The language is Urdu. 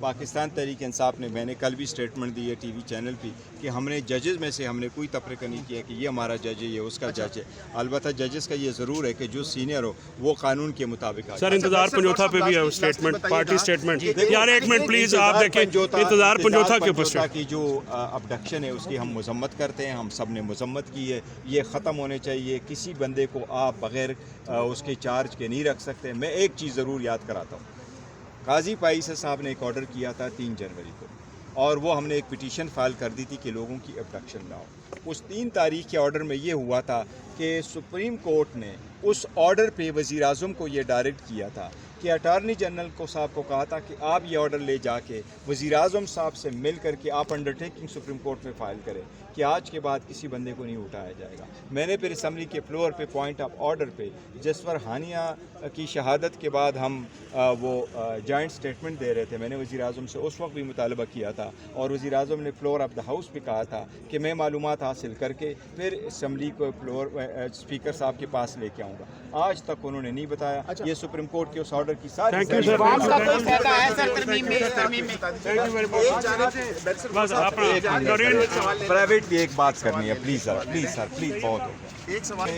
پاکستان تحریک انصاف نے، میں نے کل بھی اسٹیٹمنٹ دی ہے ٹی وی چینل پہ کہ ہم نے ججز میں سے ہم نے کوئی تفریقہ نہیں کیا کہ یہ ہمارا جج ہے یہ اس کا جج ہے. البتہ ججز کا یہ ضرور ہے کہ جو سینئر ہو وہ قانون کے مطابق آئے. سر انتظار پنجوتھا پہ بھی ہے اسٹیٹمنٹ، پارٹی اسٹیٹمنٹ. یار ایک منٹ پلیز آپ دیکھیں، انتظار پنجوتھا کے اوپر کی جو ابڈکشن ہے اس کی ہم مذمت کرتے ہیں، ہم سب نے مذمت کی ہے. یہ ختم ہونے چاہیے. کسی بندے کو آپ بغیر اس کے چارج کے نہیں رکھ سکتے. میں ایک چیز ضرور یاد کراتا ہوں، قاضی پائیسا صاحب نے ایک آرڈر کیا تھا 3 جنوری کو، اور وہ ہم نے ایک پٹیشن فائل کر دی تھی کہ لوگوں کی ابڈکشن نہ ہو. اس 3 تاریخ کے آرڈر میں یہ ہوا تھا کہ سپریم کورٹ نے اس آرڈر پہ وزیر اعظم کو یہ ڈائریکٹ کیا تھا کہ اٹارنی جنرل کو صاحب کو کہا تھا کہ آپ یہ آرڈر لے جا کے وزیر اعظم صاحب سے مل کر کے آپ انڈرٹیکنگ سپریم کورٹ میں فائل کریں کہ آج کے بعد کسی بندے کو نہیں اٹھایا جائے گا. میں نے پھر اسمبلی کے فلور پہ پوائنٹ آف آرڈر پہ جس پر ہانیہ کی شہادت کے بعد ہم وہ جوائنٹ اسٹیٹمنٹ دے رہے تھے، میں نے وزیر اعظم سے اس وقت بھی مطالبہ کیا تھا، اور وزیر اعظم نے فلور آف دا ہاؤس پہ کہا تھا کہ میں معلومات حاصل کر کے پھر اسمبلی کو فلور اسپیکر صاحب کے پاس لے کے آؤں گا. آج تک انہوں نے نہیں بتایا. یہ سپریم کورٹ کے اس آرڈر کی ساری پرائیویٹ بھی ایک بات کرنی ہے. Please sir, please sir, please, بہت ہو گیا. ایک سوال